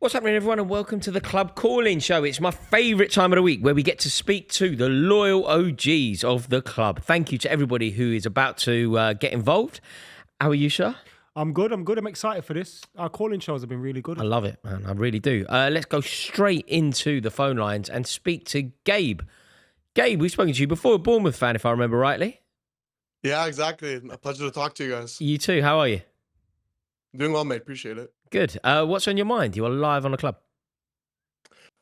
What's happening, everyone, and welcome to the Club Call-In Show. It's my favourite time of the week where we get to speak to the loyal OGs of the club. Thank you to everybody who is about to get involved. How are you, sir? I'm good. I'm excited for this. Our call-in shows have been really good. I love it, man. I really do. Let's go straight into the phone lines and speak to Gabe. Gabe, we've spoken to you before, a Bournemouth fan, if I remember rightly. Yeah, exactly. A pleasure to talk to you guys. You too. How are you? Doing well, mate. Appreciate it. Good. What's on your mind? You are live on the club.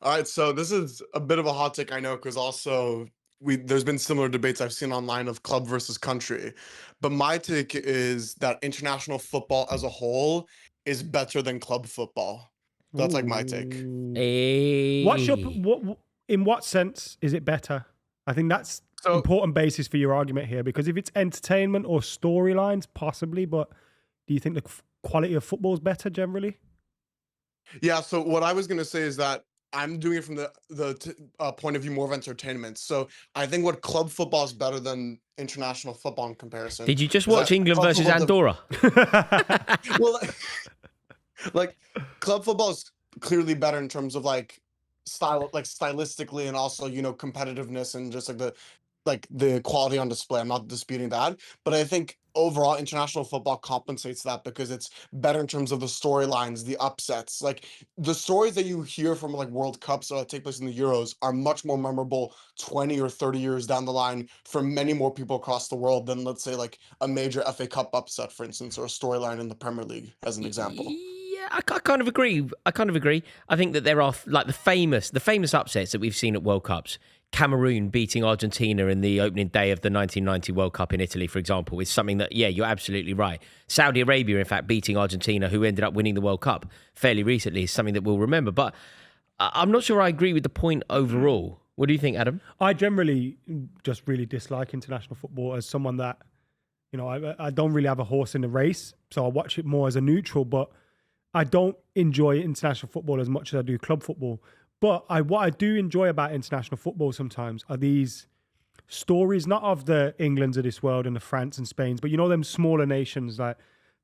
All right, so this is a bit of a hot take, I know, because also there's been similar debates I've seen online of club versus country. But my take is that international football as a whole is better than club football. That's like my take. Hey. In what sense is it better? I think that's an important basis for your argument here, because if it's entertainment or storylines, possibly, but do you think the quality of football is better generally? Yeah, so what I was going to say is that I'm doing it from the point of view more of entertainment. So I think what club football is better than international football in comparison. Did you just watch England versus Andorra? Well, like club football is clearly better in terms of like style, like stylistically, and also, you know, competitiveness and just like the quality on display. I'm not disputing that, but I think overall international football compensates that because it's better in terms of the storylines, the upsets. Like the stories that you hear from like World Cups that take place in the Euros are much more memorable 20 or 30 years down the line for many more people across the world than, let's say, like a major FA Cup upset, for instance, or a storyline in the Premier League, as an example. Yeah, I kind of agree. I think that there are like the famous upsets that we've seen at World Cups. Cameroon beating Argentina in the opening day of the 1990 World Cup in Italy, for example, is something that, yeah, you're absolutely right. Saudi Arabia, in fact, beating Argentina, who ended up winning the World Cup fairly recently, is something that we'll remember. But I'm not sure I agree with the point overall. What do you think, Adam? I generally just really dislike international football as someone that, you know, I don't really have a horse in the race, so I watch it more as a neutral, but I don't enjoy international football as much as I do club football. But what I do enjoy about international football sometimes are these stories, not of the Englands of this world and the France and Spains, but you know them smaller nations like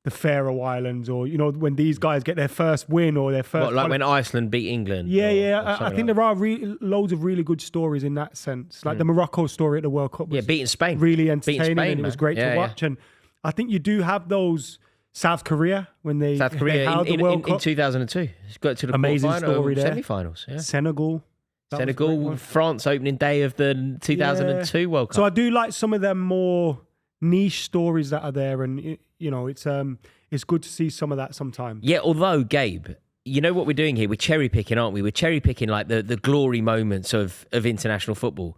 the Faroe Islands, or you know when these guys get their first win or their first. Like when Iceland beat England. Yeah. I think there are loads of really good stories in that sense, like the Morocco story at the World Cup. Was beating Spain, really entertaining, and it was great to watch. And I think you do have those. South Korea when they held the World Cup in 2002. It's got to the amazing story there. Semi-finals. Yeah. Senegal, France opening day of the 2002 World Cup. So I do like some of them more niche stories that are there, and you know it's good to see some of that sometimes. Yeah, although Gabe, you know what we're doing here? We're cherry picking, aren't we? We're cherry picking like the glory moments of international football.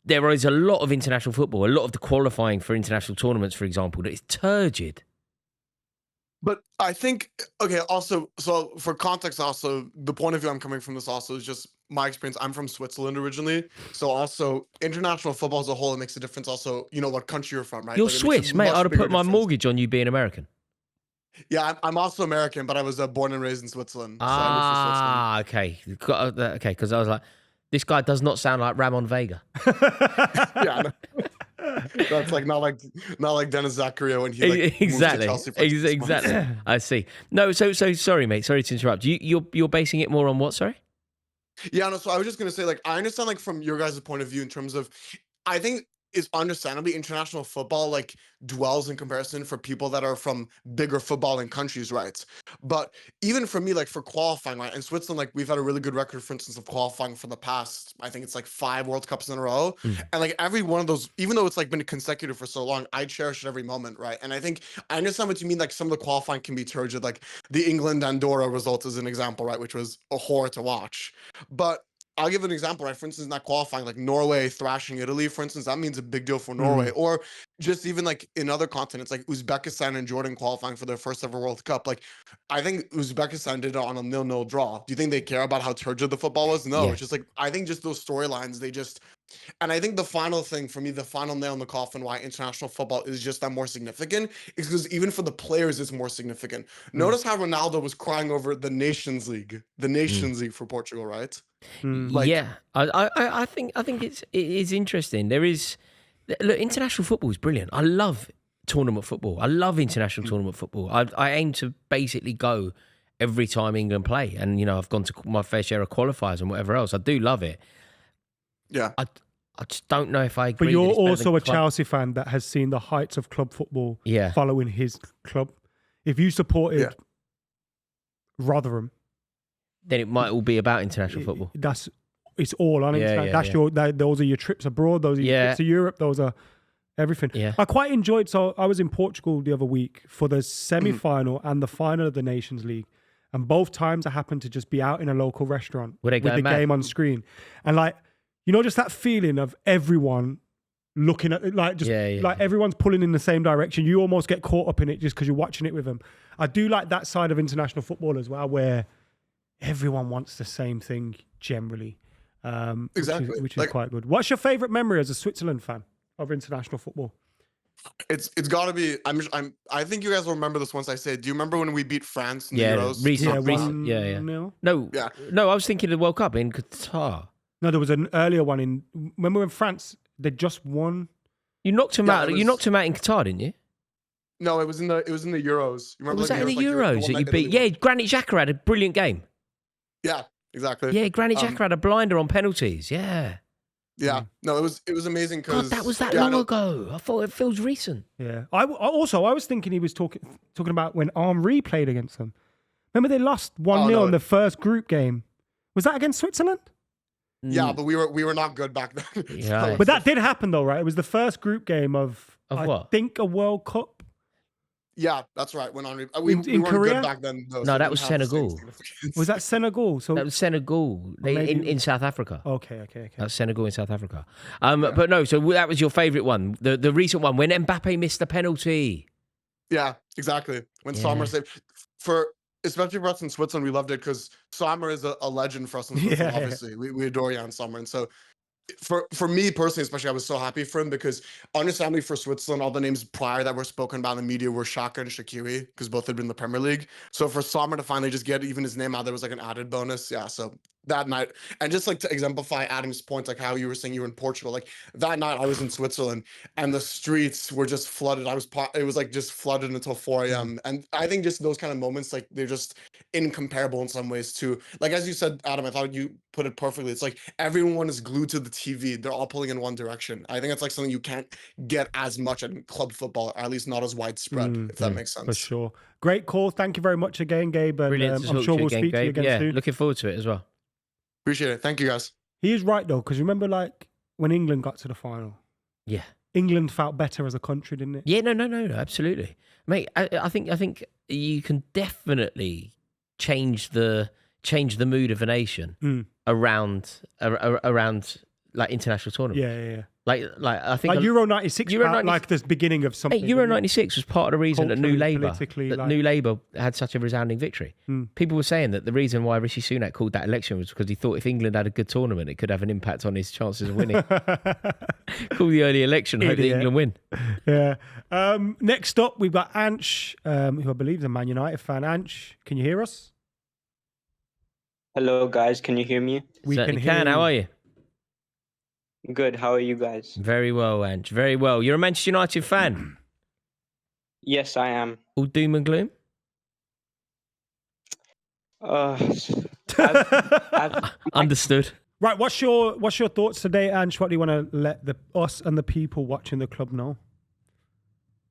There is a lot of international football, a lot of the qualifying for international tournaments, for example, that is turgid. But I think, okay, also, so for context, also, the point of view I'm coming from this also is just my experience. I'm from Switzerland originally. So also, international football as a whole, it makes a difference also, you know, what country you're from, right? You're Swiss, mate. I'd have put my mortgage on you being American. Yeah, I'm also American, but I was born and raised in Switzerland. Okay. Okay, because I was like, this guy does not sound like Ramon Vega. Yeah, no. That's like not like Dennis Zakaria when he like exactly moved to Chelsea exactly. I see. No, so sorry, mate. Sorry to interrupt. You're basing it more on what? Sorry. Yeah, no. So I was just gonna say, like, I understand, like, from your guys' point of view in terms of, I think is understandably international football like dwells in comparison for people that are from bigger footballing countries, right? But even for me, like for qualifying, right, in Switzerland, like we've had a really good record, for instance, of qualifying for the past, I think it's like 5 World Cups in a row. And like every one of those, even though it's like been consecutive for so long, I cherish every moment, right? And I think I understand what you mean, like some of the qualifying can be turgid, like the England-Andorra result is an example, right, which was a horror to watch. But I'll give an example, right? For instance, not qualifying, like Norway thrashing Italy, for instance, that means a big deal for Norway. Or just even like in other continents, like Uzbekistan and Jordan qualifying for their first ever World Cup. Like, I think Uzbekistan did it on a 0-0 draw. Do you think they care about how turgid the football was? No, it's just like, I think just those storylines, they just, and I think the final thing for me, the final nail in the coffin why international football is just that more significant is because even for the players, it's more significant. Notice how Ronaldo was crying over the Nations League for Portugal, right? Like, yeah, I think it is interesting. There is, look, international football is brilliant. I love tournament football. I love international tournament football. I aim to basically go every time England play. And, you know, I've gone to my fair share of qualifiers and whatever else. I do love it. Yeah. I just don't know if I agree. But you're that it's better also than a Chelsea fan that has seen the heights of club football following his club. If you supported Rotherham, then it might all be about international football. It's all on internet. Those are your trips abroad. Those are your trips to Europe. Those are everything. Yeah. I quite enjoyed. So I was in Portugal the other week for the semi-final and the final of the Nations League, and both times I happened to just be out in a local restaurant with the game on screen, and like, you know, just that feeling of everyone looking at it, like everyone's pulling in the same direction. You almost get caught up in it just because you're watching it with them. I do like that side of international football as well, where everyone wants the same thing generally. Exactly, which is quite good. What's your favorite memory as a Switzerland fan of international football? It's got to be. I think you guys will remember this once I say it. Do you remember when we beat France in the Euros? Recent. No. I was thinking of the World Cup in Qatar. No, there was an earlier one in. Remember when France they just won? You knocked him out. You knocked him out in Qatar, didn't you? No, it was in the Euros. You remember? Was that in the Euros that you beat? Yeah, Granit Xhaka had a brilliant game. Yeah, exactly. Yeah, Granit Xhaka had a blinder on penalties. Yeah. Yeah. No, it was amazing because that was that long ago. I thought it feels recent. Yeah. I was thinking he was talking about when Henry played against them. Remember they lost 1-0 in the first group game. Was that against Switzerland? Yeah, but we were not good back then. Yeah. But that did happen though, right? It was the first group game of what? I think a World Cup. Yeah, that's right. When Henry, we weren't Korea? Good back then. Though, no, that was Senegal. Was that Senegal? So that was Senegal in South Africa. Okay. That's Senegal in South Africa. But no, so that was your favourite one, the recent one when Mbappe missed the penalty. Yeah, exactly. When Sommer saved especially for us in Switzerland, we loved it because Sommer is a legend for us in Switzerland. Obviously, we adore Jan Sommer, and so. For me personally, especially, I was so happy for him because, understandably, for Switzerland, all the names prior that were spoken about in the media were Xhaka and Shaqiri because both had been in the Premier League. So for Sommer to finally just get even his name out, there was like an added bonus. Yeah, so that night, and just like to exemplify Adam's point, like how you were saying you were in Portugal, like that night I was in Switzerland and the streets were just flooded. It was like just flooded until 4 a.m. And I think just those kind of moments, like they're just incomparable in some ways too. Like as you said, Adam, I thought you put it perfectly. It's like everyone is glued to the TV. They're all pulling in one direction. I think it's like something you can't get as much in club football, or at least not as widespread, if that makes sense. For sure. Great call. Thank you very much again, Gabe. And I'm sure we'll speak to you again soon. Looking forward to it as well. Appreciate it. Thank you, guys. He is right, though, because remember, like, when England got to the final? Yeah. England felt better as a country, didn't it? Yeah, no, absolutely. Mate, I think you can definitely change the mood of a nation around like international tournaments. Yeah. Like I think like Euro 96, like the beginning of something. Hey, Euro 96 was part of the reason that New Labour had such a resounding victory. People were saying that the reason why Rishi Sunak called that election was because he thought if England had a good tournament, it could have an impact on his chances of winning. Call the early election, hope that England win. Yeah. Next up, we've got Ansh, who I believe is a Man United fan. Ansh, can you hear us? Hello, guys. Can you hear me? We can hear you. How are you? Good. How are you guys? Very well, Ange. Very well. You're a Manchester United fan? Yes, I am. All doom and gloom? Understood. Right. What's your thoughts today, Ange? What do you want to let us and the people watching the club know?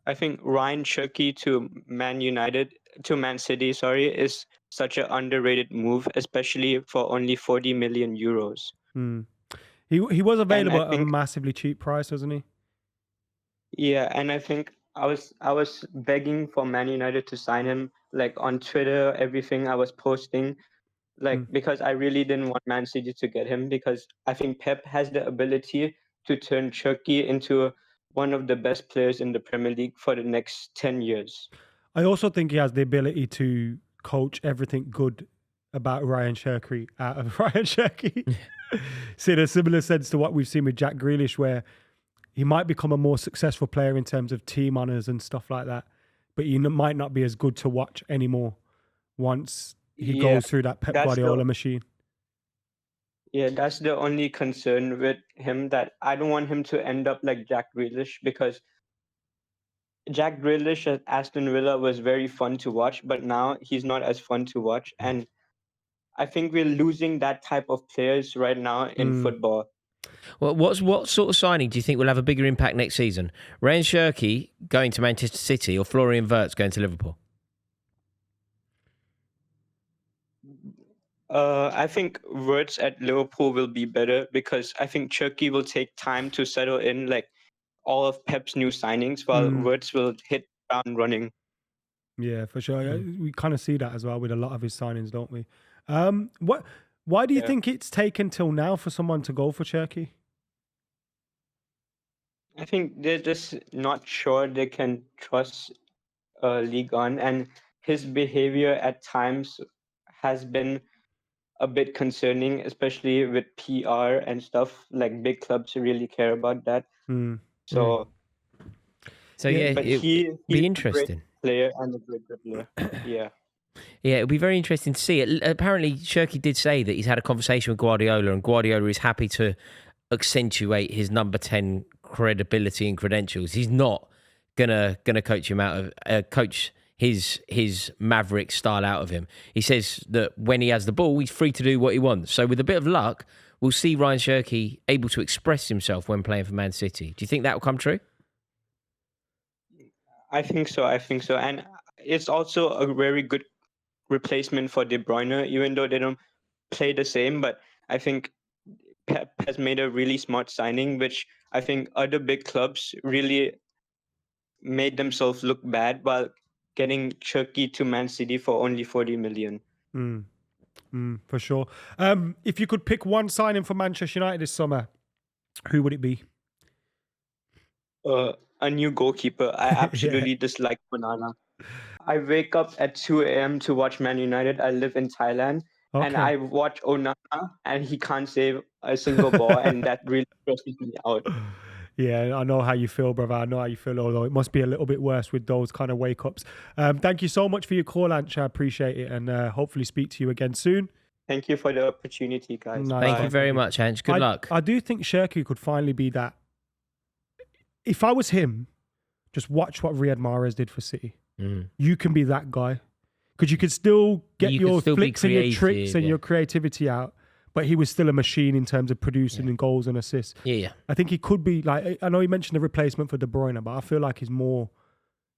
I think Rayan Cherki to Man City, is such an underrated move, especially for only 40 million euros. He was available at a massively cheap price, wasn't he? Yeah, and I think I was begging for Man United to sign him, like on Twitter, everything I was posting, because I really didn't want Man City to get him, because I think Pep has the ability to turn Cherki into one of the best players in the Premier League for the next 10 years. I also think he has the ability to coach everything good about Rayan Cherki out of Rayan Cherki. See, in a similar sense to what we've seen with Jack Grealish, where he might become a more successful player in terms of team honours and stuff like that, but he might not be as good to watch anymore once he goes through that Pep Guardiola machine. Yeah, that's the only concern with him, that I don't want him to end up like Jack Grealish, because Jack Grealish at Aston Villa was very fun to watch, but now he's not as fun to watch. And I think we're losing that type of players right now in football. Well, what sort of signing do you think will have a bigger impact next season? Rayan Cherki going to Manchester City or Florian Wirtz going to Liverpool? I think Wirtz at Liverpool will be better because I think Cherki will take time to settle in, like all of Pep's new signings, while Wirtz will hit ground running. Yeah, for sure. We kind of see that as well with a lot of his signings, don't we? Why do you think it's taken till now for someone to go for Cherki? I think they're just not sure they can trust League On, and his behavior at times has been a bit concerning, especially with PR and stuff. Like big clubs really care about that. So yeah, but it'd he's be a interesting. great player and a great dribbler. Yeah. Yeah, it'll be very interesting to see it. Apparently, Cherki did say that he's had a conversation with Guardiola, and Guardiola is happy to accentuate his number 10 credibility and credentials. He's not gonna coach him out of coach his maverick style out of him. He says that when he has the ball, he's free to do what he wants. So with a bit of luck, we'll see Rayan Cherki able to express himself when playing for Man City. Do you think that will come true? I think so. And it's also a very good replacement for De Bruyne, even though they don't play the same. But I think Pep has made a really smart signing, which I think other big clubs really made themselves look bad while getting Cherki to Man City for only 40 million. For sure. If you could pick one signing for Manchester United this summer, who would it be? A new goalkeeper. I absolutely dislike Banana. I wake up at 2 a.m. to watch Man United. I live in Thailand. And I watch Onana, and he can't save a single ball, and that really stresses me out. Yeah, I know how you feel, brother. I know how you feel, although it must be a little bit worse with those kind of wake-ups. Thank you so much for your call, Anch. I appreciate it, and hopefully speak to you again soon. Thank you for the opportunity, guys. Thank you very much, Anch. Good luck. I do think Cherki could finally be that. If I was him, just watch what Riyad Mahrez did for City. You can be that guy. Because you could still get your flicks and your tricks and your creativity out, but he was still a machine in terms of producing and goals and assists. Yeah. I think he could be like, I know you mentioned the replacement for De Bruyne, but I feel like he's going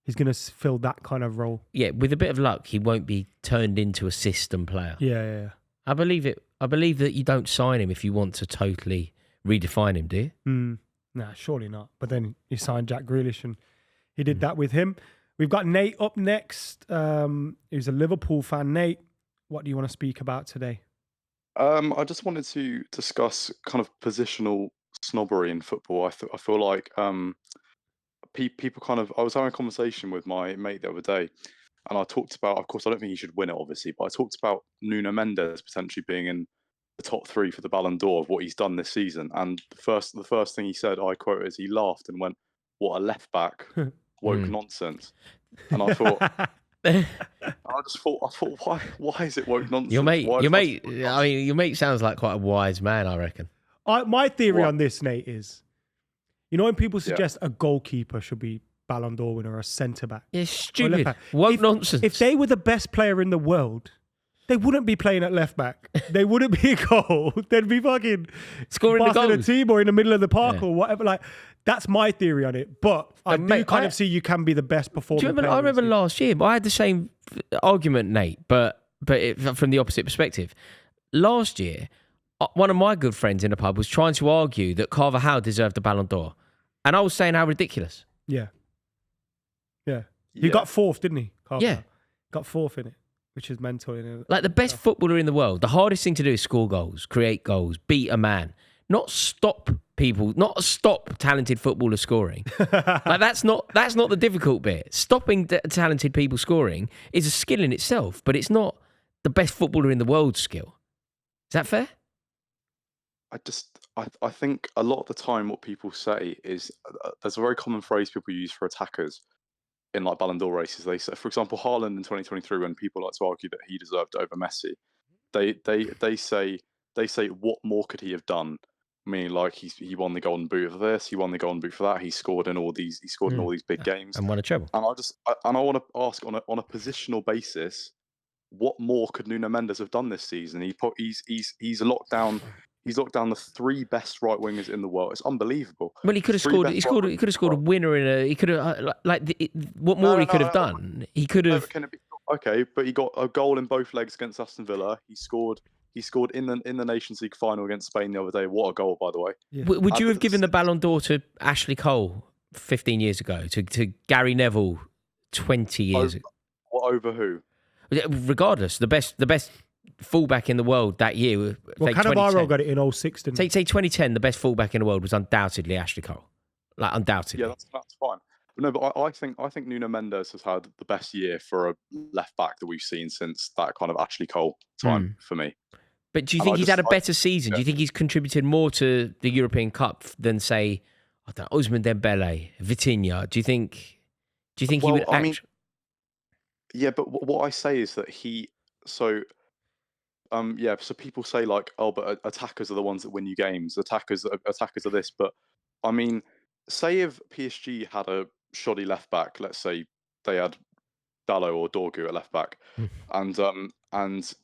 to fill that kind of role. Yeah, with a bit of luck, he won't be turned into a system player. Yeah. I believe it. I believe that you don't sign him if you want to totally redefine him, do you? Nah, surely not. But then he signed Jack Grealish and he did that with him. We've got Nate up next. He's a Liverpool fan. Nate, what do you want to speak about today? I just wanted to discuss kind of positional snobbery in football. I feel like people kind of... I was having a conversation with my mate the other day, and I talked about... Of course, I don't think he should win it, obviously, but I talked about Nuno Mendes potentially being in the top 3 for the Ballon d'Or of what he's done this season. And the first thing he said, I quote, is he laughed and went, "What a left back." Woke nonsense. And I thought, why is it woke nonsense? Your mate sounds like quite a wise man, I reckon. My theory on this, Nate, is, when people suggest a goalkeeper should be Ballon d'Or winner or a centre back. Yeah, stupid. Woke nonsense. If they were the best player in the world, they wouldn't be playing at left back. They wouldn't be a goal. They'd be fucking scoring the goals. a team or in the middle of the park or whatever. Like, that's my theory on it. But I do kind of see you can be the best performer. I remember last year, but I had the same argument, Nate, but from the opposite perspective. Last year, one of my good friends in the pub was trying to argue that Carvajal deserved the Ballon d'Or. And I was saying how ridiculous. Yeah. He got 4th, didn't he? Carvajal? Yeah. Got 4th in it, which is mental. Like the best footballer in the world, the hardest thing to do is score goals, create goals, beat a man. Not stop talented footballers scoring. Like that's not the difficult bit. Stopping talented people scoring is a skill in itself, but it's not the best footballer in the world skill. Is that fair? I think a lot of the time what people say is there's a very common phrase people use for attackers in like Ballon d'Or races. They say, for example, Haaland in 2023, when people like to argue that he deserved it over Messi, they say what more could he have done meaning like he won the Golden Boot for this, he won the Golden Boot for that. He scored in all these big games, And won a treble. and I want to ask on a positional basis, what more could Nuno Mendes have done this season? He's locked down. He's locked down the 3 best right wingers in the world. It's unbelievable. Well, he could have scored. He could have scored a winner in a. He could have what more he could have done. He could have. Okay, but he got a goal in both legs against Aston Villa. He scored in the Nations League final against Spain the other day. What a goal, by the way! Yeah. Would you have given the Ballon d'Or to Ashley Cole 15 years ago? To Gary Neville 20 years ago? Over who? Regardless, the best fullback in the world that year. Well, Cannavaro got it in 06, didn't he? Say 2010, the best fullback in the world was undoubtedly Ashley Cole. Like, undoubtedly. Yeah, that's fine. No, but I think Nuno Mendes has had the best year for a left back that we've seen since that kind of Ashley Cole time for me. But do you think he's had a better season? Do you think he's contributed more to the European Cup than, say, I don't know, Ousmane Dembele, Vitinha? Do you think he would Yeah, but what I say is that so people say like, oh, but attackers are the ones that win you games. Attackers are this, but I mean, say if PSG had a shoddy left back, let's say they had Dalot or Dorgu at left back, and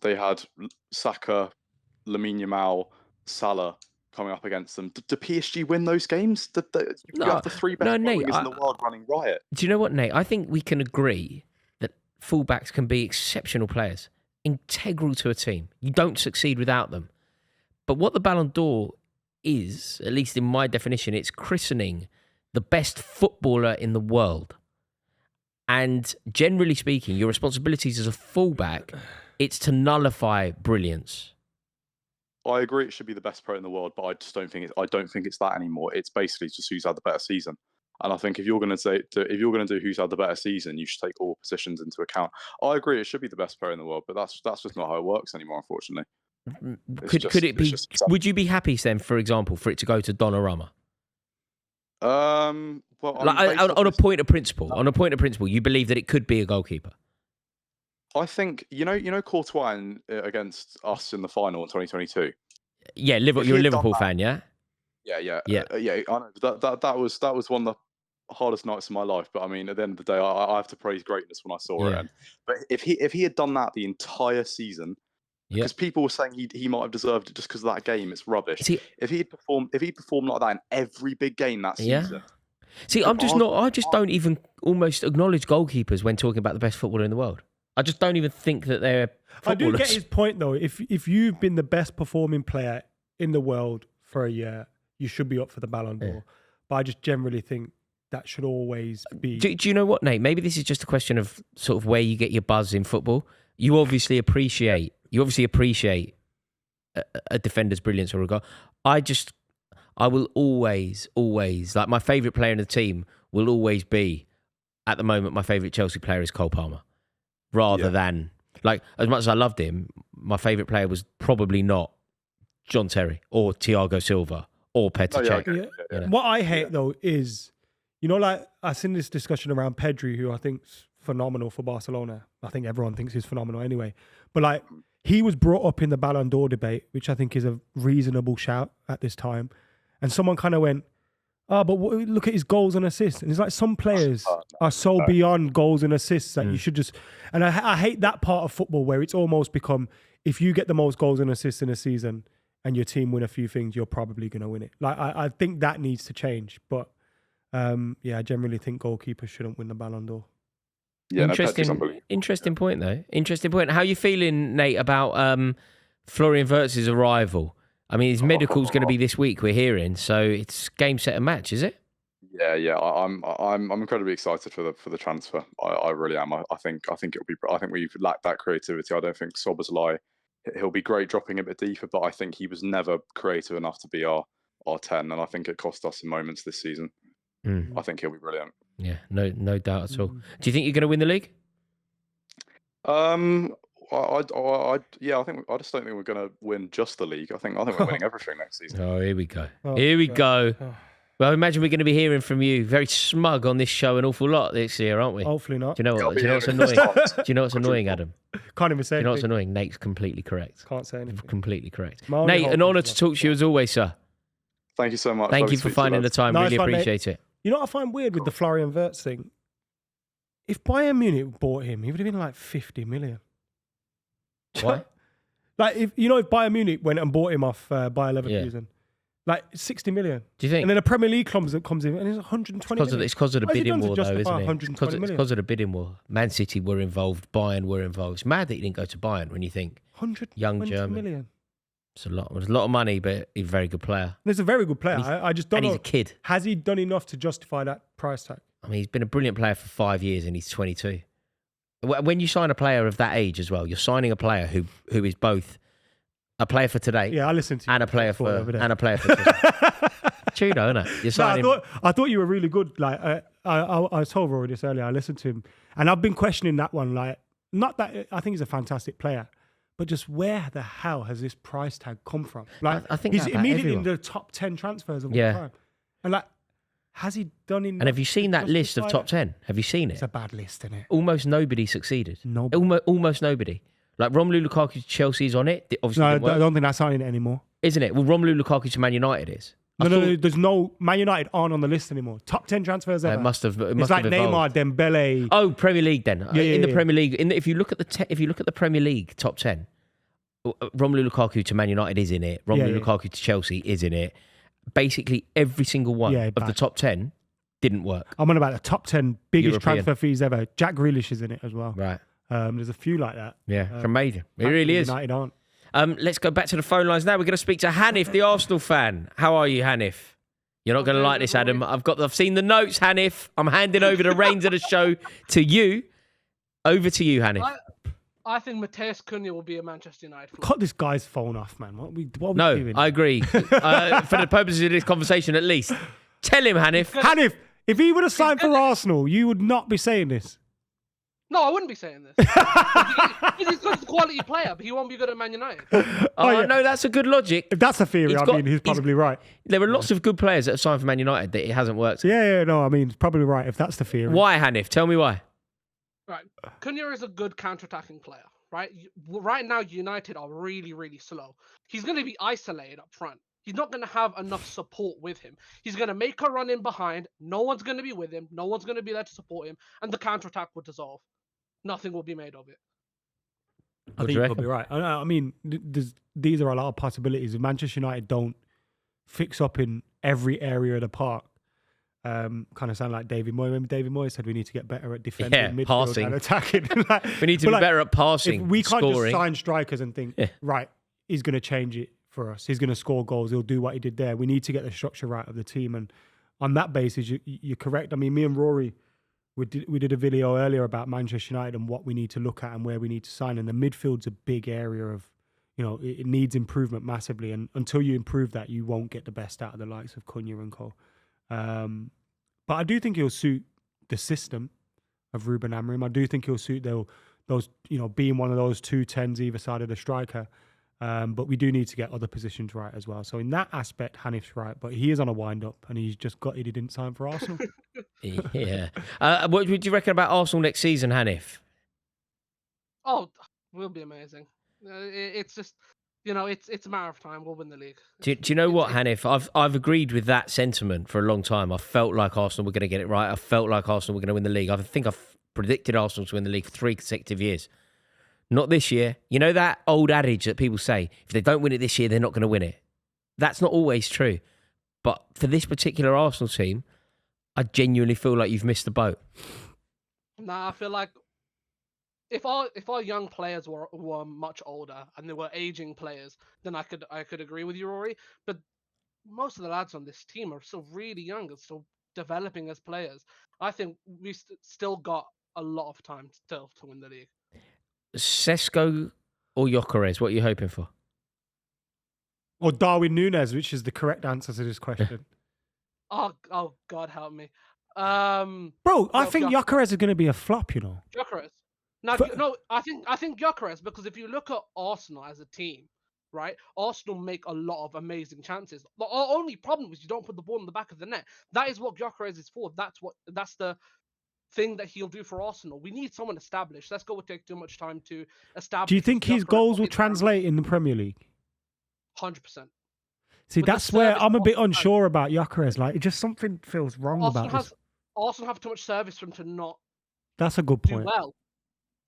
they had Saka, Lamine Yamal, Salah coming up against them. Do PSG win those games? You have the 3 best wingers in the world running riot. Do you know what, Nate? I think we can agree that fullbacks can be exceptional players, integral to a team. You don't succeed without them. But what the Ballon d'Or is, at least in my definition, it's christening the best footballer in the world. And generally speaking, your responsibilities as a fullback, it's to nullify brilliance. I agree it should be the best player in the world, but I just don't think it's that anymore. It's basically just who's had the better season. And I think if you're going to do who's had the better season, you should take all positions into account. I agree it should be the best player in the world, but that's just not how it works anymore, unfortunately. Could it be? Would you be happy then, for example, for it to go to Donnarumma? Well, on a point of principle, you believe that it could be a goalkeeper. I think you know Courtois against us in the final in 2022. Yeah, you're a Liverpool fan, yeah. Yeah. I know that was one of the hardest nights of my life. But I mean, at the end of the day, I have to praise greatness when I saw it. But if he had done that the entire season, because people were saying he might have deserved it just because of that game, it's rubbish. If he performed like that in every big game that season. See, I just don't even almost acknowledge goalkeepers when talking about the best footballer in the world. I just don't even think that they're footballers. I do get his point though. If you've been the best performing player in the world for a year, you should be up for the Ballon d'Or. Yeah. But I just generally think that should always be. Do you know what, Nate? Maybe this is just a question of sort of where you get your buzz in football. You obviously appreciate a defender's brilliance or a goal. I will always, like my favourite player in the team will always be, at the moment, my favourite Chelsea player is Cole Palmer. Rather than, like, as much as I loved him, my favourite player was probably not John Terry or Thiago Silva or Petr Cech. You know? What I hate, though, is, like, I've seen this discussion around Pedri, who I think's phenomenal for Barcelona. I think everyone thinks he's phenomenal anyway. But, like, he was brought up in the Ballon d'Or debate, which I think is a reasonable shout at this time. And someone kind of went, but look at his goals and assists. And it's like some players are so beyond goals and assists that you should just... And I hate that part of football where it's almost become, if you get the most goals and assists in a season and your team win a few things, you're probably going to win it. Like, I think that needs to change. But, I generally think goalkeepers shouldn't win the Ballon d'Or. Yeah, interesting point, though. Interesting point. How are you feeling, Nate, about Florian Wirtz's arrival? I mean, his medical's going to be this week, we're hearing. So it's game, set and match, is it? Yeah. I'm incredibly excited for the transfer. I really am. I think it'll be. I think we've lacked that creativity. I don't think Szoboszlai. He'll be great dropping a bit deeper, but I think he was never creative enough to be our 10, and I think it cost us in moments this season. I think he'll be brilliant. Yeah, no doubt at all. Do you think you're going to win the league? I just don't think we're going to win just the league. I think we're winning everything next season. Oh, here we go. Here we go. Well, I imagine we're going to be hearing from you very smug on this show an awful lot this year, aren't we? Hopefully not. Do you know what's annoying? Do you know what's annoying, Adam? Can't even say anything. You know what's annoying? Nate's completely correct. Can't say anything. Completely correct. Nate, an honour to talk to you as always, sir. Thank you so much. Thank Lovely you to for speak to you, finding the lads. time. Nice Really one, mate. appreciate it. You know what I find weird with the Florian Wirtz thing? If Bayern Munich bought him, he would have been like 50 million. Why? Like, if Bayern Munich went and bought him off Bayer Leverkusen, like 60 million. Do you think? And then a Premier League comes in and it's 120 million. It's because of the What has he bidding done to war, though, justify isn't it? 120 It's million? because of the bidding war. Man City were involved. Bayern were involved. It's mad that he didn't go to Bayern when you think 120 German. million. it's a lot. It's a lot of money, but he's a very good player. He's a very good player. I just don't And know. he's a kid. Has he done enough to justify that price tag? I mean, he's been a brilliant player for 5 years, and he's 22. When you sign a player of that age as well, you're signing a player who is both a player for today, Yeah, I listened to you. and a player for over there. Tudo, isn't it? You're No, signing. I thought you were really good. Like I told Rory this earlier. I listened to him, and I've been questioning that one. Like, not that I think he's a fantastic player, but just where the hell has this price tag come from? Like, I think he's that about immediately everyone. in the top 10 transfers of all Yeah. time, and like, has he done enough? And have you seen to that list of justify top it? 10? Have you seen it? It's a bad list, isn't it? Almost nobody succeeded. Nobody. Almost nobody. Like Romelu Lukaku to Chelsea's on it. Obviously, No, I didn't work, don't think that's signing it anymore. isn't it? Well, Romelu Lukaku to Man United is. No, there's no Man United aren't on the list anymore. Top 10 transfers ever. It must have. It It's must like have evolved. Neymar, Dembele. Oh, Premier League then. Yeah, in the yeah. Premier League, if you look at the Premier League top 10, Romelu Lukaku to Man United is in it. Romelu Yeah. Lukaku to Chelsea is in it. Basically, every single one Yeah, of the bad. top 10 didn't work. I'm on about the top 10 biggest European. transfer fees ever. Jack Grealish is in it as well. Right. There's a few like that. Yeah. It's amazing. It really is. United aren't. Let's go back to the phone lines now. We're going to speak to Hanif, the Arsenal fan. How are you, Hanif? You're not going to like this, Adam. I've seen the notes, Hanif. I'm handing over the reins of the show to you. Over to you, Hanif. I think Mateus Cunha will be a Manchester United player. Cut this guy's phone off, man. What are we No, doing? I agree. For the purposes of this conversation, at least. Tell him, Hanif. Hanif, if he would have signed for Arsenal, you would not be saying this. No, I wouldn't be saying this. He's a quality player, but he won't be good at Man United. yeah. No, that's a good logic. If that's a theory, he's probably right. There are lots of good players that have signed for Man United that it hasn't worked. Yeah, no, I mean, it's probably right if that's the theory. Why, Hanif? Tell me why. Right. Cunha is a good counter-attacking player, right? Right now, United are really, really slow. He's going to be isolated up front. He's not going to have enough support with him. He's going to make a run in behind. No one's going to be with him. No one's going to be there to support him. And the counter-attack will dissolve. Nothing will be made of it. I think you're probably right. I mean, these are a lot of possibilities. If Manchester United don't fix up in every area of the park, kind of sound like David Moyes. Remember David Moyes said we need to get better at defending, midfield, passing. and attacking. We need to be better at passing, If we can't scoring. just sign strikers and think, right, he's going to change it for us. He's going to score goals. He'll do what he did there. We need to get the structure right of the team. And on that basis, you're correct. I mean, me and Rory, we did a video earlier about Manchester United and what we need to look at and where we need to sign. And the midfield's a big area of, it needs improvement massively. And until you improve that, you won't get the best out of the likes of Cunha and co. But I do think he'll suit the system of Ruben Amorim. I do think he'll suit those, being one of those 2 10s either side of the striker. But we do need to get other positions right as well. So in that aspect, Hanif's right, but he is on a wind-up and he's just got he didn't sign for Arsenal. Yeah. What would you reckon about Arsenal next season, Hanif? Oh, will be amazing. It's just, it's a matter of time. We'll win the league. Do you know what, Hanif? I've agreed with that sentiment for a long time. I felt like Arsenal were going to get it right. I felt like Arsenal were going to win the league. I think I've predicted Arsenal to win the league for 3 consecutive years. Not this year. You know that old adage that people say, if they don't win it this year, they're not going to win it. That's not always true. But for this particular Arsenal team, I genuinely feel like you've missed the boat. Nah, I feel like if our young players were much older and they were aging players, then I could agree with you, Rory. But most of the lads on this team are still really young and still developing as players. I think we still got a lot of time still to win the league. Sesko or Gyökeres, what are you hoping for? Or Darwin Núñez, which is the correct answer to this question. Oh, God help me. Bro, I think Gyökeres is going to be a flop, Gyökeres. No, I think Gyökeres, because if you look at Arsenal as a team, right? Arsenal make a lot of amazing chances. The only problem is you don't put the ball in the back of the net. That is what Gyökeres is for. That's the thing that he'll do for Arsenal. We need someone established. Sesko would take too much time to establish. Do you think his goals will translate in the Premier League? 100%. See, With the that's where service I'm a bit Arsenal has- unsure about Gyökeres. Like, it just something feels wrong Arsenal about this. has Arsenal have too much service for him to not That's a good do point. well.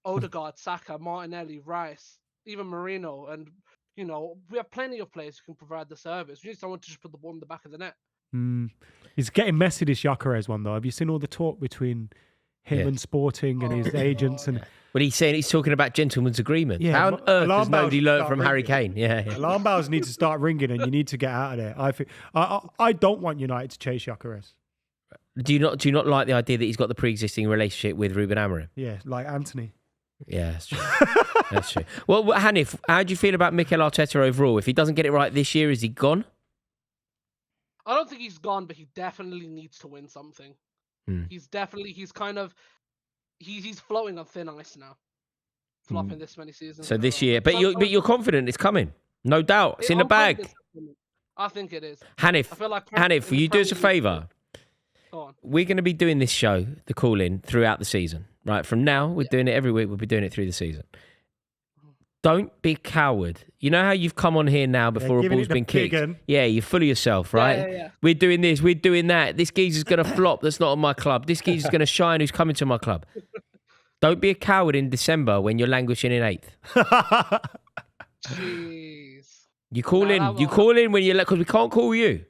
Odegaard, Saka, Martinelli, Rice, even Marino, and we have plenty of players who can provide the service. We need someone to just put the ball in the back of the net. He's getting messy, this Gyökeres one, though. Have you seen all the talk between him Yeah. and Sporting and his agents? And Well, he's talking about gentleman's agreement. Yeah, How on earth alarm has nobody bells learned start from Harry ringing. Kane? Yeah. alarm bells need to start ringing, and you need to get out of there. I don't want United to chase Gyökeres. Do you not like the idea that he's got the pre-existing relationship with Ruben Amorim? Yeah, like Anthony. Yeah, that's true. That's true. Well, Hanif, how do you feel about Mikel Arteta overall? If he doesn't get it right this year, is he gone? I don't think he's gone, but he definitely needs to win something. He's floating on thin ice now. Flopping this many seasons. So in a this row. year, but you're confident it's coming, no doubt. It's in the I'm bag. confident. I think it is. Hanif, I feel like Hanif, will you do us a favour? Go on. We're going to be doing this show, the call-in, throughout the season. Right, from now, we're doing it every week. We'll be doing it through the season. Don't be a coward. You know how you've come on here now before a giving ball's it the been kicked? big un. Yeah, you're full of yourself, right? Yeah. We're doing this, we're doing that. This geezer's going to flop that's not on my club. This geezer's going to shine who's coming to my club. Don't be a coward in December when you're languishing in 8th. Jeez. You call in when you're, because we can't call you.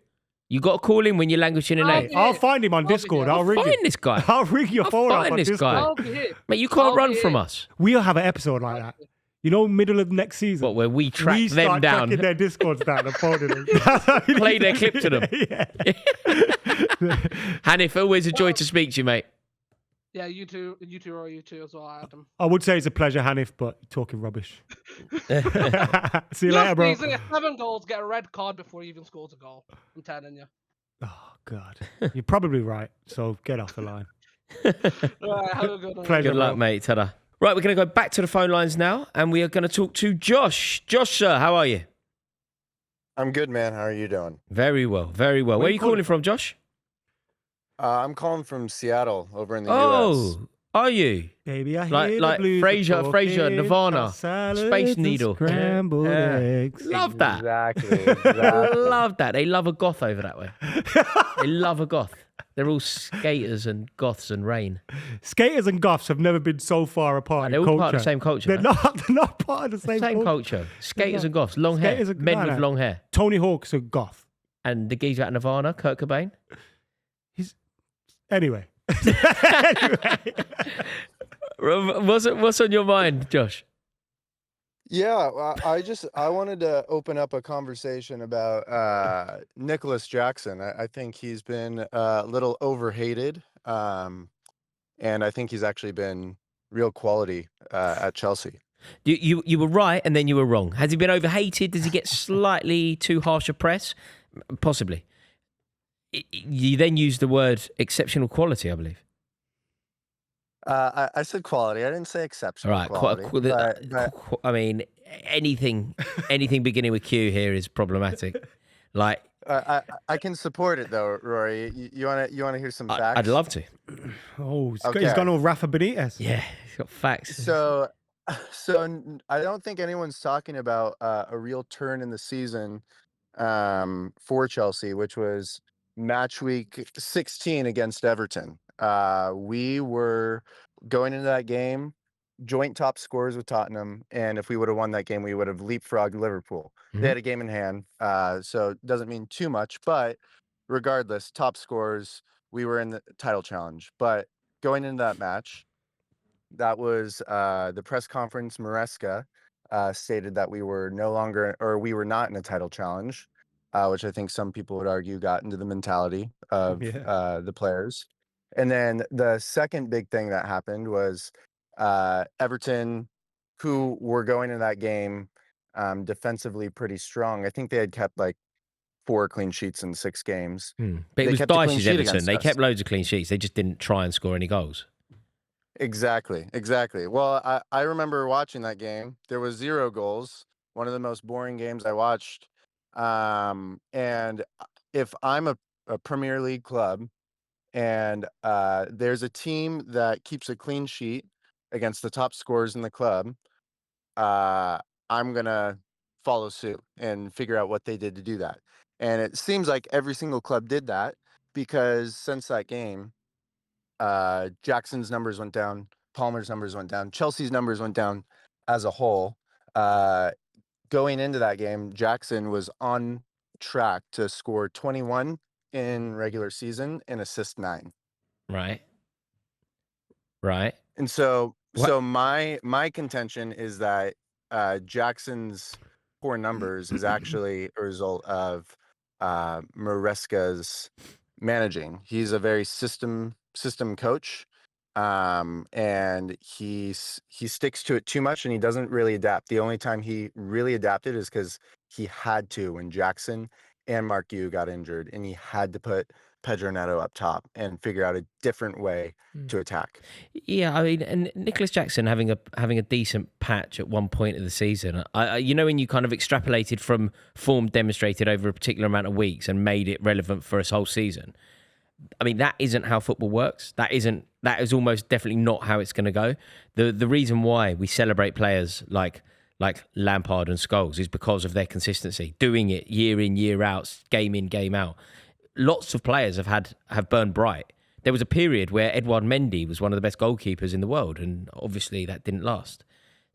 You got to call in when you're languishing in 8th. I'll find him on I'll be Discord. here. I'll ring Find him. this guy. I'll ring your phone up find on this Discord. guy. I'll be here. Mate, you can't I'll run be from here. us. We'll have an episode like that. You know, middle of next season. What, where we track we them start down, tracking their Discords down and phoning them. That's how we play need their to clip do to them. it. Yeah. Hanif, always a joy to speak to you, mate. Yeah, you too, or you too as well, Adam. I would say it's a pleasure, Hanif, but you're talking rubbish. See you Last later, bro. season, 7 goals, get a red card before he even scores a goal. I'm telling you. Oh, God. You're probably right. So get off the line. All right, have a good one. Pleasure, Good luck, bro. mate. Ta-da. Right, we're going to go back to the phone lines now, and we are going to talk to Josh. Josh, sir, how are you? I'm good, man. How are you doing? Very well, very well. Where are you calling from, Josh? I'm calling from Seattle, over in the U.S. Oh, are you? Baby, I Like- hear like the blues Frasier, are Frasier, talking, Nirvana, tossed salads Space and Needle. scrambled Yeah. eggs. Love that. Exactly. I exactly. love that. They love a goth over that way. They love a goth. They're all skaters and goths and rain. Skaters and goths have never been so far apart. They're in all culture. part of the same culture. They're man. not. They're not part of the same, Same culture. culture. Skaters not. and goths. Long Skaters hair. are- Men no, with no. long hair. Tony Hawk's a goth. And the geezer at Nirvana, Kurt Cobain. Anyway. What's on your mind, Josh? Yeah, I wanted to open up a conversation about Nicholas Jackson. I think he's been a little overhated, and I think he's actually been real quality at Chelsea. You were right and then you were wrong. Has he been overhated? Does he get slightly too harsh a press? Possibly. You then used the word exceptional quality, I believe. I said quality. I didn't say All exceptional right. quality. But I mean, anything beginning with Q here is problematic. Like, I can support it though, Rory. You wanna hear some facts? I'd love to. Oh, he's Okay. gone all Rafa Benitez. Yeah, he's got facts. So I don't think anyone's talking about a real turn in the season for Chelsea, which was match week 16 against Everton. We were going into that game joint top scorers with Tottenham, and if we would have won that game, we would have leapfrogged Liverpool. They had a game in hand, so it doesn't mean too much, but regardless, top scorers, we were in the title challenge. But going into that match, that was the press conference. Maresca stated that we were we were not in a title challenge, which I think some people would argue got into the mentality of the players. And then the second big thing that happened was Everton, who were going into that game defensively pretty strong. I think they had kept like 4 clean sheets in 6 games. But They it was kept a clean Dyche's sheet Everton. against They us. kept loads of clean sheets. They just didn't try and score any goals. Exactly. Well, I remember watching that game. There was 0 goals. One of the most boring games I watched. And if I'm a Premier League club and there's a team that keeps a clean sheet against the top scorers in the club, I'm going to follow suit and figure out what they did to do that. And it seems like every single club did that, because since that game, Jackson's numbers went down, Palmer's numbers went down, Chelsea's numbers went down as a whole. Going into that game, Jackson was on track to score 21 in regular season and assist 9. Right. Right. And so What? my contention is that Jackson's poor numbers is actually a result of Maresca's managing. He's a very system coach, and he sticks to it too much, and he doesn't really adapt. The only time he really adapted is because he had to, when Jackson and Mark Yu got injured, and he had to put Pedro Neto up top and figure out a different way to attack. Yeah, I mean, and Nicholas Jackson having a decent patch at one point of the season. You know, when you kind of extrapolated from form demonstrated over a particular amount of weeks and made it relevant for his whole season. I mean, that isn't how football works. That is almost definitely not how it's going to go. The reason why we celebrate players like Lampard and Scholes is because of their consistency, doing it year in, year out, game in, game out. Lots of players have burned bright. There was a period where Edouard Mendy was one of the best goalkeepers in the world, and obviously that didn't last.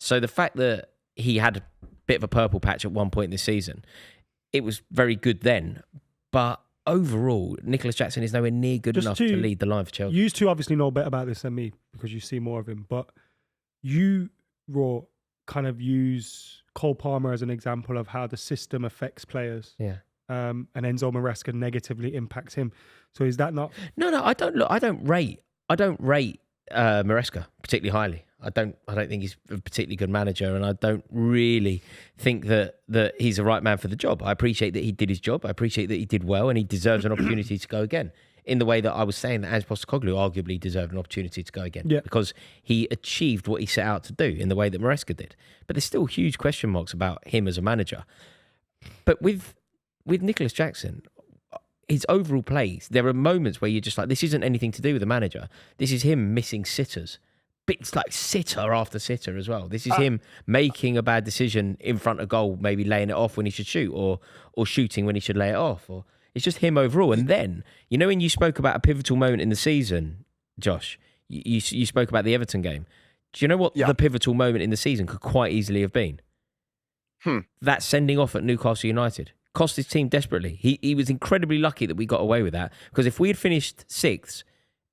So the fact that he had a bit of a purple patch at one point this season, it was very good then. But overall, Nicholas Jackson is nowhere near good enough to lead the line for Chelsea. You two obviously know better about this than me because you see more of him. But you, Raw, kind of use Cole Palmer as an example of how the system affects players. Yeah. And Enzo Maresca negatively impacts him. So is that not? No, I don't rate Maresca particularly highly. I don't think he's a particularly good manager, and I don't really think that he's the right man for the job. I appreciate that he did his job. I appreciate that he did well, and he deserves an opportunity to go again. In the way that I was saying that Ange Postecoglou arguably deserved an opportunity to go again, because he achieved what he set out to do in the way that Maresca did. But there's still huge question marks about him as a manager. But with Nicholas Jackson, his overall plays, there are moments where you're just like, this isn't anything to do with the manager. This is him missing sitters. Bits like sitter after sitter as well. This is him making a bad decision in front of goal, maybe laying it off when he should shoot, or shooting when he should lay it off. Or it's just him overall. And then, you know, when you spoke about a pivotal moment in the season, Josh, you spoke about the Everton game. Do you know what the pivotal moment in the season could quite easily have been? That sending off at Newcastle United. Cost his team desperately. He was incredibly lucky that we got away with that, because if we had finished sixth,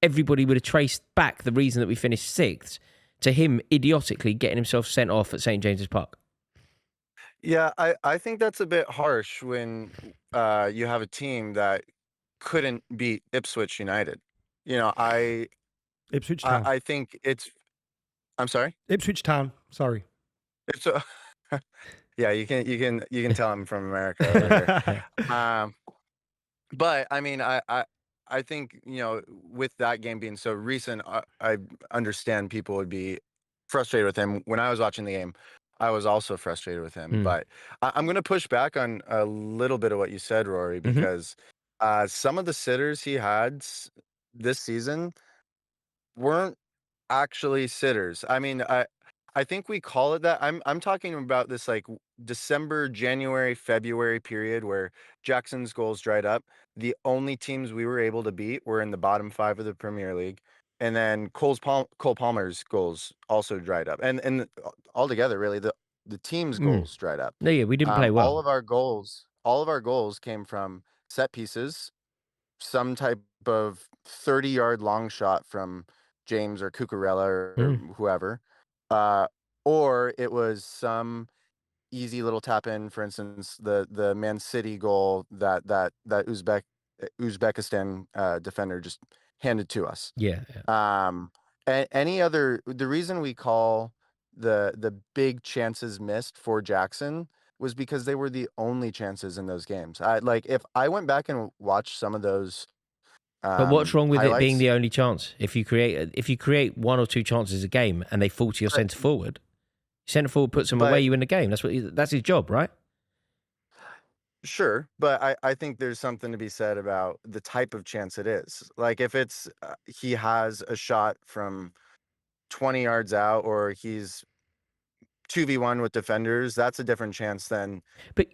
everybody would have traced back the reason that we finished sixth to him idiotically getting himself sent off at St. James's Park. Yeah, I think that's a bit harsh when you have a team that couldn't beat Ipswich United. You know, Ipswich Town. I think it's. I'm sorry. Ipswich Town. Sorry. It's yeah, you can tell I'm from America. But I mean, I think, you know, with that game being so recent, I understand people would be frustrated with him. When I was watching the game, I was also frustrated with him. But I'm going to push back on a little bit of what you said, Rory, because some of the sitters he had this season weren't actually sitters. I mean, I think we call it that. I'm talking about this like December, January, February period where Jackson's goals dried up. The only teams we were able to beat were in the bottom 5 of the Premier League, and then Cole Palmer's goals also dried up, and altogether, really, the team's goals dried up. No, yeah, we didn't play well. All of our goals came from set pieces, some type of 30-yard long shot from James or Cucurella or whoever. Or it was some easy little tap in, for instance, the Man City goal that Uzbekistan defender just handed to us. Yeah. The reason we call the big chances missed for Jackson was because they were the only chances in those games. If I went back and watched some of those. But what's wrong with highlights, it being the only chance? If you create 1 or 2 chances a game and they fall to your centre forward, centre forward puts them away. You win the game. That's his job, right? Sure, but I think there's something to be said about the type of chance it is. Like if it's he has a shot from 20 yards out, or he's 2v1 with defenders, that's a different chance than But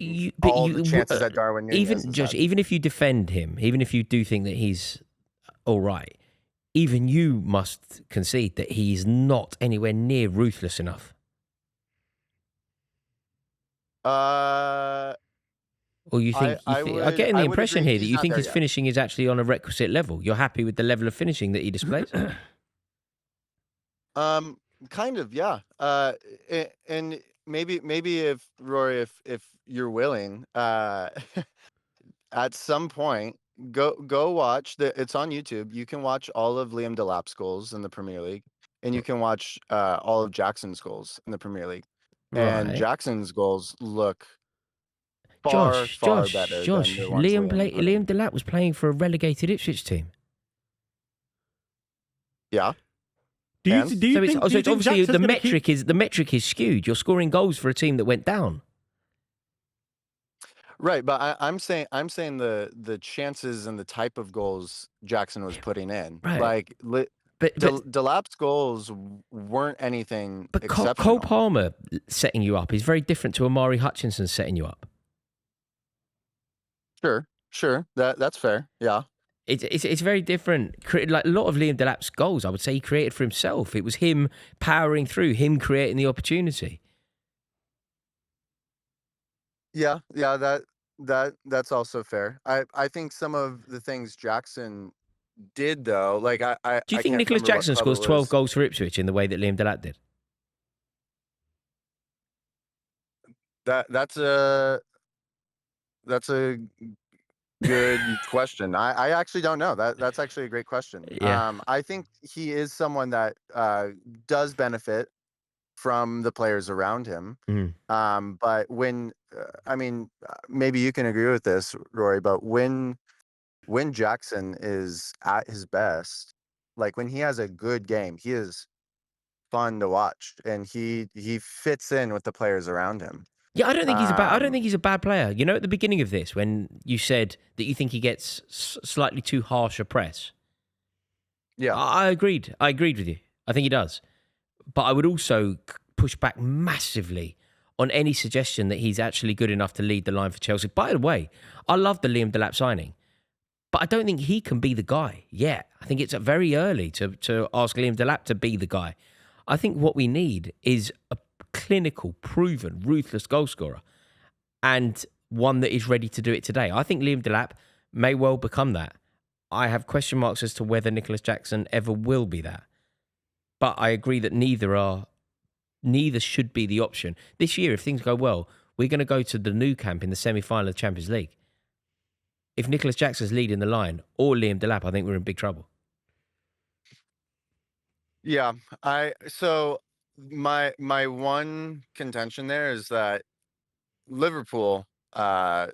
all the chances that Darwin Nunez even has Josh, had. even if you defend him, even if you do think that he's all right, even you must concede that he's not anywhere near ruthless enough. Uh, Or you think I'm getting the impression agree here that he's you not think there his yet. finishing is actually on a requisite level. You're happy with the level of finishing that he displays? Kind of, yeah. And maybe if Rory, if you're willing, at some point, go watch it's on YouTube. You can watch all of Liam Delap's goals in the Premier League, and you can watch all of Jackson's goals in the Premier League. And Right. Jackson's goals look far better than the ones Liam put in. Liam Delap was playing for a relegated Ipswich team. Yeah. Do you And? think? So Do it's you think obviously Jackson's the gonna metric is skewed. You're scoring goals for a team that went down. Right, but I'm saying the chances and the type of goals Jackson was putting in, Right. like But Delap's goals weren't anything But exceptional. Cole Palmer setting you up is very different to Amari Hutchinson setting you up. Sure, that's fair. Yeah, It's very different. Like a lot of Liam Delap's goals, I would say he created for himself. It was him powering through, him creating the opportunity. yeah, that's also fair. I think some of the things Jackson did though, like I Do you I think can't Nicholas remember what Jackson club scores it 12 was. goals for Ipswich in the way that Liam Delap did? That's a good question. I actually don't know. That's actually a great question. Yeah. I think he is someone that does benefit from the players around him. Mm. But when maybe you can agree with this, Rory, but when Jackson is at his best, like when he has a good game, he is fun to watch, and he fits in with the players around him. Yeah, I don't think he's a bad player. You know, at the beginning of this, when you said that you think he gets slightly too harsh a press, Yeah. I agreed. I agreed with you. I think he does. But I would also push back massively on any suggestion that he's actually good enough to lead the line for Chelsea. By the way, I love the Liam Delap signing, but I don't think he can be the guy yet. I think it's very early to ask Liam Delap to be the guy. I think what we need is a clinical, proven, ruthless goal scorer, and one that is ready to do it today. I think Liam Delap may well become that. I have question marks as to whether Nicholas Jackson ever will be that. But I agree that neither should be the option. This year, if things go well, we're going to go to the Nou Camp in the semi-final of the Champions League. If Nicholas Jackson's leading the line or Liam Delap, I think we're in big trouble. Yeah, so my one contention there is that Liverpool got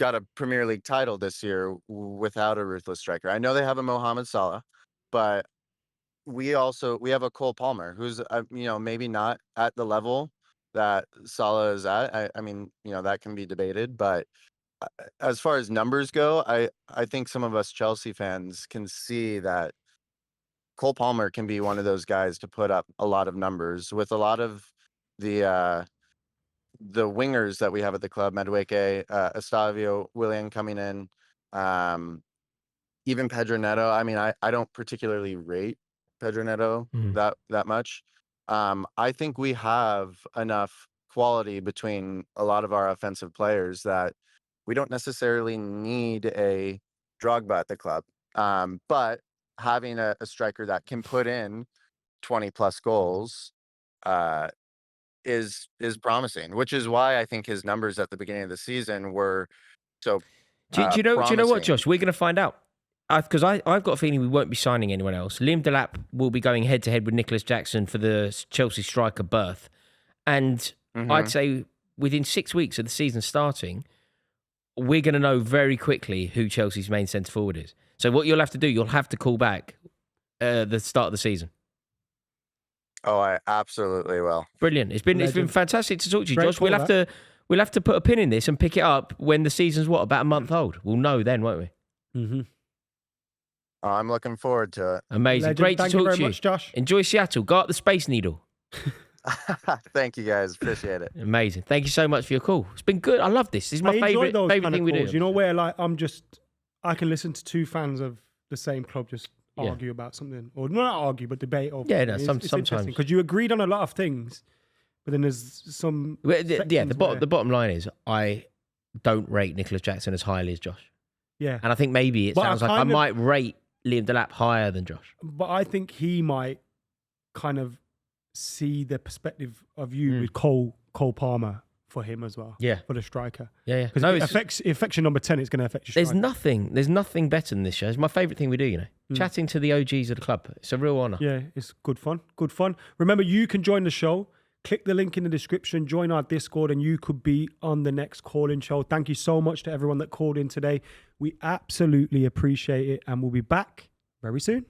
a Premier League title this year without a ruthless striker. I know they have a Mohamed Salah, but we have a Cole Palmer who's maybe not at the level that Salah is at. I mean, that can be debated, but as far as numbers go, I think some of us Chelsea fans can see that Cole Palmer can be one of those guys to put up a lot of numbers with a lot of the wingers that we have at the club, Madueke, Estavio, Willian coming in, even Pedro Neto. I mean, I don't particularly rate Pedro Neto that much. I think we have enough quality between a lot of our offensive players that we don't necessarily need a Drogba at the club. But having a striker that can put in 20 plus goals is promising, which is why I think his numbers at the beginning of the season were so Do you know what, promising. Josh? We're going to find out. Because I've got a feeling we won't be signing anyone else. Liam Delap will be going head-to-head with Nicholas Jackson for the Chelsea striker berth. And I'd say within 6 weeks of the season starting, we're going to know very quickly who Chelsea's main centre-forward is. So what you'll have to do, you'll have to call back the start of the season. Oh, I absolutely will. Brilliant. It's been fantastic to talk to you, Great Josh. call, We'll have to put a pin in this and pick it up when the season's about a month old. We'll know then, won't we? Mm-hmm. I'm looking forward to it. Amazing. Legend. Great Thank to you talk very to you. much, Josh. Enjoy Seattle. Go up the Space Needle. Thank you guys. Appreciate it. Amazing. Thank you so much for your call. It's been good. I love this. This is my I enjoy favorite those kind of thing we do. calls, you know, where like I can listen to two fans of the same club just Yeah. argue about something, or not argue, but debate over. Yeah, something. no, It's sometimes. interesting because you agreed on a lot of things, but then there's some. Yeah, the sections where- bottom line is I don't rate Nicholas Jackson as highly as Josh. Yeah, And I think maybe it But I sounds like I kind of- might rate Liam Delap higher than Josh. but I think he might kind of see the perspective of you with Cole Palmer for him as well. Yeah. For the striker. Yeah. Because No, it it's- affects your number 10, it's going to affect your there's striker. there's nothing better than this show. It's my favourite thing we do, you know. Chatting to the OGs of the club. It's a real honour. Yeah, it's good fun. Good fun. Remember, you can join the show. Click the link in the description, join our Discord, and you could be on the next call-in show. Thank you so much to everyone that called in today. We absolutely appreciate it, and we'll be back very soon.